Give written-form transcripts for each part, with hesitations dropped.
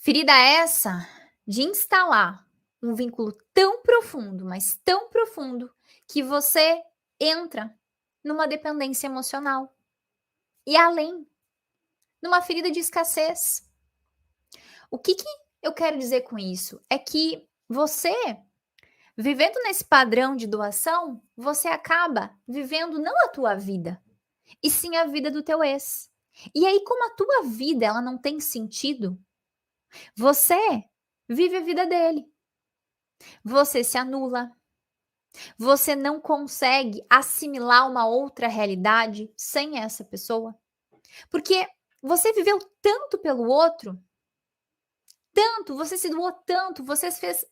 Ferida essa de instalar um vínculo tão profundo, mas tão profundo, que você entra numa dependência emocional. E além, numa ferida de escassez. O que eu quero dizer com isso? É que você, vivendo nesse padrão de doação, você acaba vivendo não a tua vida, e sim a vida do teu ex. E aí, como a tua vida ela não tem sentido, você vive a vida dele. Você se anula, você não consegue assimilar uma outra realidade sem essa pessoa, porque você viveu tanto pelo outro, tanto, você se doou tanto, você fez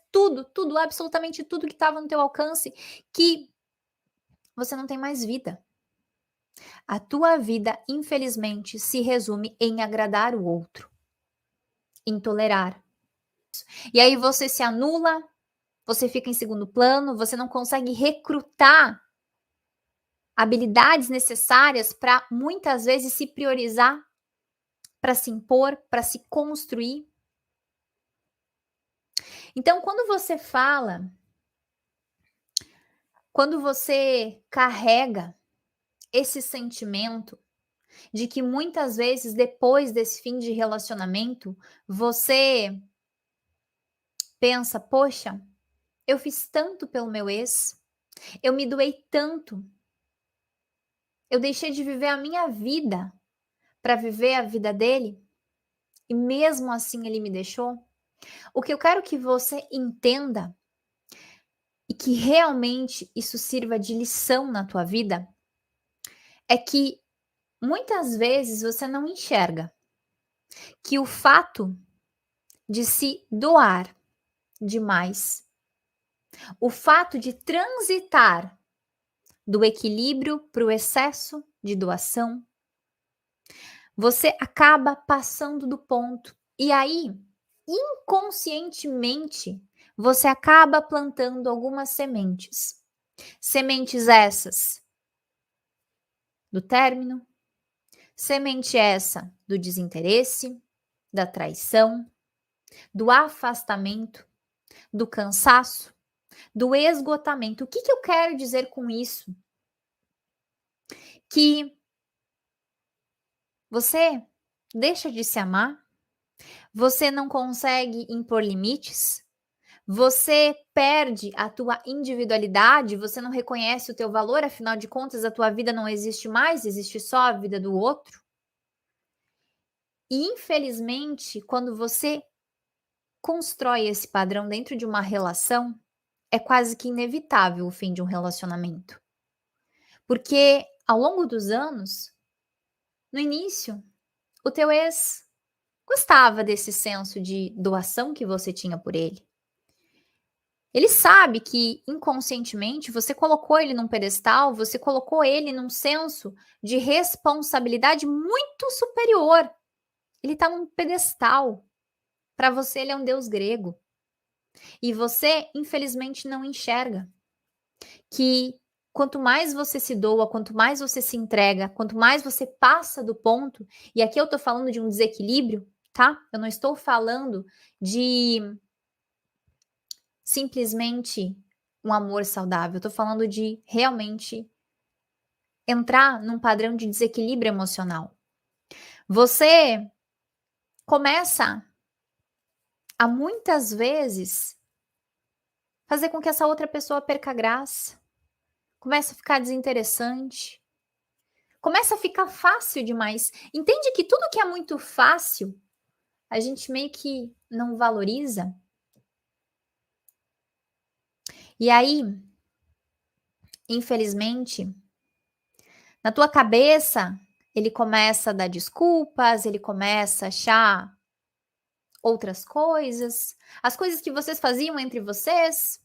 tudo, tudo, absolutamente tudo que estava no teu alcance, que você não tem mais vida. A tua vida, infelizmente, se resume em agradar o outro, em tolerar. E aí você se anula, você fica em segundo plano, você não consegue recrutar habilidades necessárias para muitas vezes se priorizar, para se impor, para se construir. Então, quando você carrega esse sentimento de que muitas vezes depois desse fim de relacionamento, você pensa: "Poxa, eu fiz tanto pelo meu ex, eu me doei tanto, eu deixei de viver a minha vida para viver a vida dele, e mesmo assim ele me deixou". O que eu quero que você entenda e que realmente isso sirva de lição na tua vida, é que muitas vezes você não enxerga que o fato de se doar demais, o fato de transitar do equilíbrio para o excesso de doação, você acaba passando do ponto. E aí, inconscientemente, você acaba plantando algumas sementes. Sementes essas do término, semente essa do desinteresse, da traição, do afastamento, do cansaço, do esgotamento. O que eu quero dizer com isso? Que você deixa de se amar, você não consegue impor limites, você perde a tua individualidade, você não reconhece o teu valor, afinal de contas a tua vida não existe mais, existe só a vida do outro. E infelizmente, quando você constrói esse padrão dentro de uma relação, é quase que inevitável o fim de um relacionamento. Porque ao longo dos anos, no início, o teu ex gostava desse senso de doação que você tinha por ele. Ele sabe que inconscientemente você colocou ele num pedestal, você colocou ele num senso de responsabilidade muito superior. Ele está num pedestal. Para você, ele é um deus grego. E você, infelizmente, não enxerga que quanto mais você se doa, quanto mais você se entrega, quanto mais você passa do ponto, e aqui eu tô falando de um desequilíbrio, tá? Eu não estou falando de simplesmente um amor saudável, eu tô falando de realmente entrar num padrão de desequilíbrio emocional. Você começa a muitas vezes fazer com que essa outra pessoa perca a graça, começa a ficar desinteressante, começa a ficar fácil demais. Entende que tudo que é muito fácil, a gente meio que não valoriza? E aí, infelizmente, na tua cabeça, ele começa a dar desculpas, ele começa a achar outras coisas, as coisas que vocês faziam entre vocês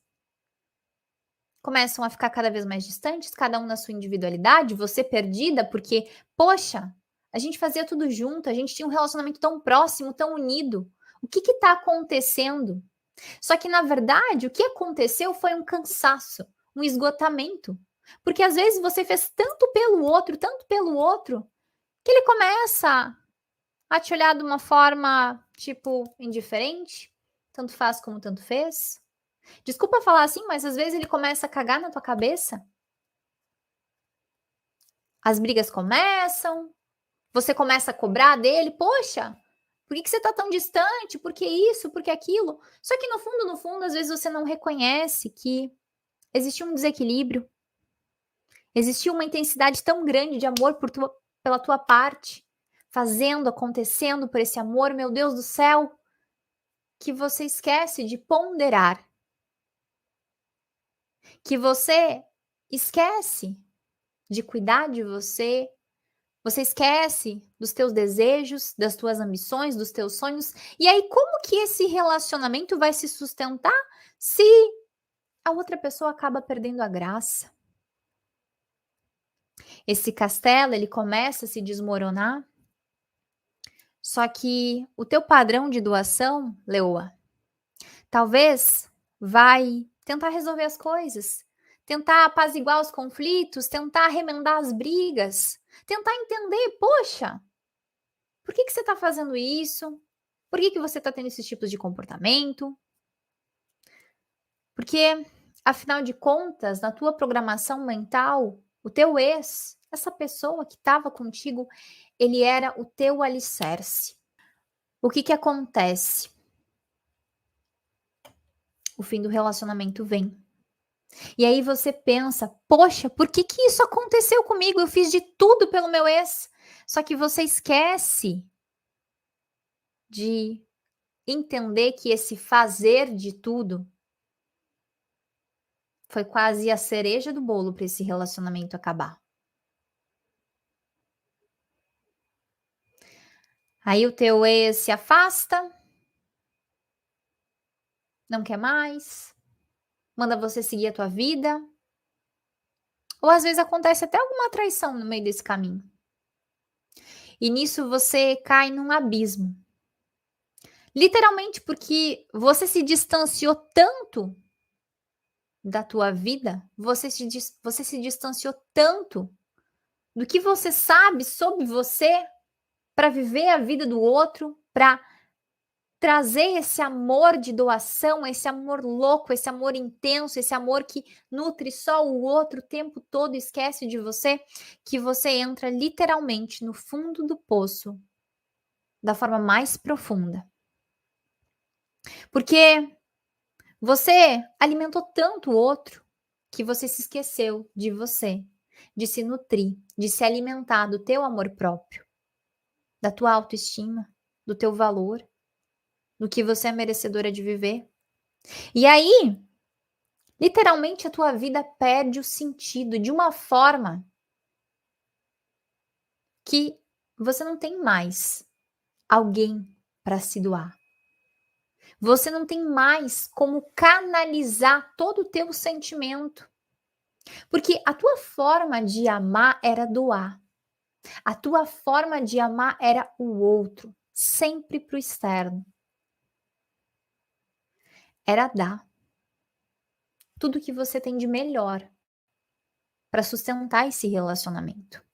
começam a ficar cada vez mais distantes, cada um na sua individualidade, você perdida, porque, poxa, a gente fazia tudo junto, a gente tinha um relacionamento tão próximo, tão unido. O que está acontecendo? Só que, na verdade, o que aconteceu foi um cansaço, um esgotamento. Porque às vezes você fez tanto pelo outro, que ele começa a te olhar de uma forma, tipo, indiferente, tanto faz como tanto fez. Desculpa falar assim, mas às vezes ele começa a cagar na tua cabeça. As brigas começam, você começa a cobrar dele, poxa, por que você tá tão distante? Por que isso? Por que aquilo? Só que no fundo, às vezes você não reconhece que existe um desequilíbrio, existiu uma intensidade tão grande de amor pela tua parte, fazendo, acontecendo por esse amor, meu Deus do céu, que você esquece de ponderar, que você esquece de cuidar de você, você esquece dos teus desejos, das tuas ambições, dos teus sonhos. E aí, como que esse relacionamento vai se sustentar se a outra pessoa acaba perdendo a graça? Esse castelo, ele começa a se desmoronar. Só que o teu padrão de doação, Leoa, talvez vai tentar resolver as coisas, tentar apaziguar os conflitos, tentar remendar as brigas, tentar entender, poxa, por que você está fazendo isso? Por que você está tendo esses tipos de comportamento? Porque, afinal de contas, na tua programação mental, o teu ex, essa pessoa que estava contigo, ele era o teu alicerce. O que acontece? O fim do relacionamento vem. E aí você pensa, poxa, por que isso aconteceu comigo? Eu fiz de tudo pelo meu ex. Só que você esquece de entender que esse fazer de tudo foi quase a cereja do bolo para esse relacionamento acabar. Aí o teu ex se afasta, não quer mais, manda você seguir a tua vida. Ou às vezes acontece até alguma traição no meio desse caminho. E nisso você cai num abismo. Literalmente porque você se distanciou tanto da tua vida, você se distanciou tanto do que você sabe sobre você para viver a vida do outro, para trazer esse amor de doação, esse amor louco, esse amor intenso, esse amor que nutre só o outro o tempo todo, esquece de você, que você entra literalmente no fundo do poço da forma mais profunda. Porque você alimentou tanto o outro que você se esqueceu de você, de se nutrir, de se alimentar do teu amor próprio, da tua autoestima, do teu valor, do que você é merecedora de viver. E aí, literalmente a tua vida perde o sentido de uma forma que você não tem mais alguém para se doar. Você não tem mais como canalizar todo o teu sentimento. Porque a tua forma de amar era doar. A tua forma de amar era o outro, sempre para o externo. Era dar tudo que você tem de melhor para sustentar esse relacionamento.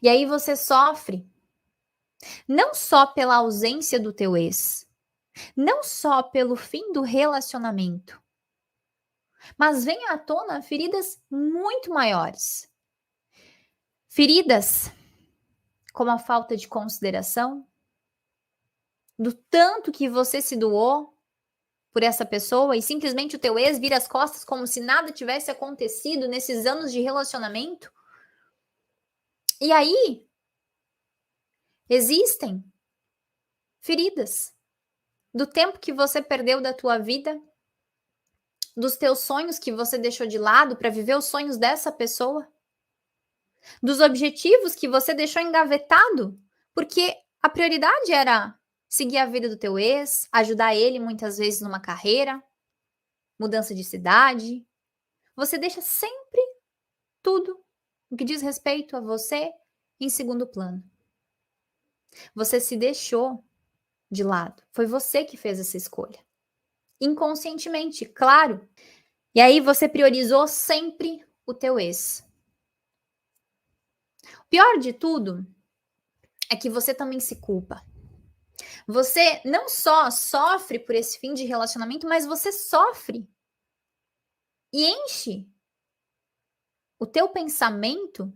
E aí você sofre não só pela ausência do teu ex, não só pelo fim do relacionamento, mas vem à tona feridas muito maiores. Feridas como a falta de consideração, do tanto que você se doou por essa pessoa e simplesmente o teu ex vira as costas como se nada tivesse acontecido nesses anos de relacionamento. E aí, existem feridas do tempo que você perdeu da tua vida, dos teus sonhos que você deixou de lado para viver os sonhos dessa pessoa, dos objetivos que você deixou engavetado, porque a prioridade era seguir a vida do teu ex, ajudar ele muitas vezes numa carreira, mudança de cidade. Você deixa sempre tudo o que diz respeito a você em segundo plano. Você se deixou de lado. Foi você que fez essa escolha. Inconscientemente, claro. E aí você priorizou sempre o teu ex. O pior de tudo é que você também se culpa. Você não só sofre por esse fim de relacionamento, mas você sofre e enche o teu pensamento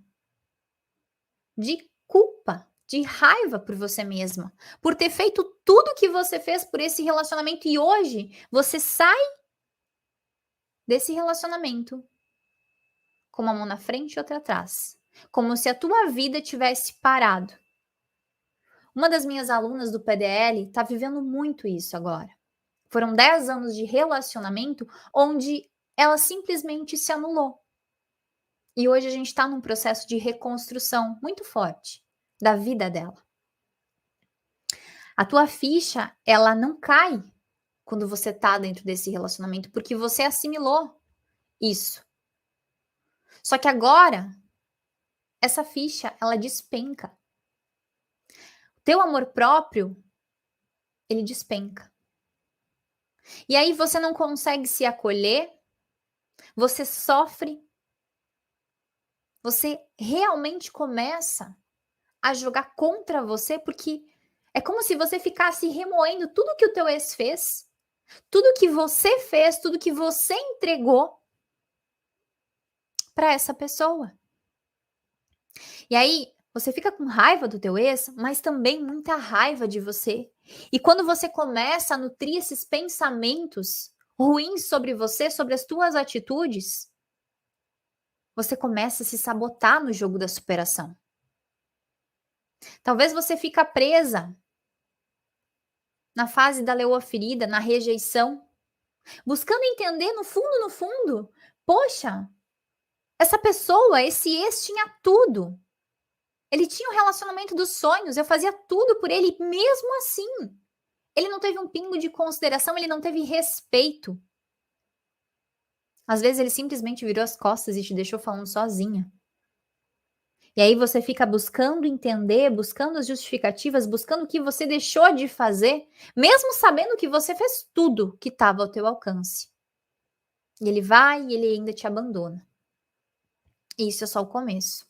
de culpa, de raiva por você mesma, por ter feito tudo que você fez por esse relacionamento e hoje você sai desse relacionamento com uma mão na frente e outra atrás, como se a tua vida tivesse parado. Uma das minhas alunas do PDL está vivendo muito isso agora. Foram 10 anos de relacionamento onde ela simplesmente se anulou. E hoje a gente está num processo de reconstrução muito forte da vida dela. A tua ficha, ela não cai quando você tá dentro desse relacionamento, porque você assimilou isso. Só que agora, essa ficha, ela despenca. O teu amor próprio, ele despenca. E aí você não consegue se acolher, você sofre, você realmente começa a jogar contra você, porque é como se você ficasse remoendo tudo que o teu ex fez, tudo que você fez, tudo que você entregou para essa pessoa. E aí, você fica com raiva do teu ex, mas também muita raiva de você. E quando você começa a nutrir esses pensamentos ruins sobre você, sobre as tuas atitudes, você começa a se sabotar no jogo da superação. Talvez você fica presa na fase da leoa ferida, na rejeição, buscando entender no fundo, poxa, essa pessoa, esse ex tinha tudo. Ele tinha o relacionamento dos sonhos, eu fazia tudo por ele, e mesmo assim, ele não teve um pingo de consideração, ele não teve respeito. Às vezes ele simplesmente virou as costas e te deixou falando sozinha. E aí você fica buscando entender, buscando as justificativas, buscando o que você deixou de fazer, mesmo sabendo que você fez tudo que estava ao teu alcance. E ele vai e ele ainda te abandona. E isso é só o começo.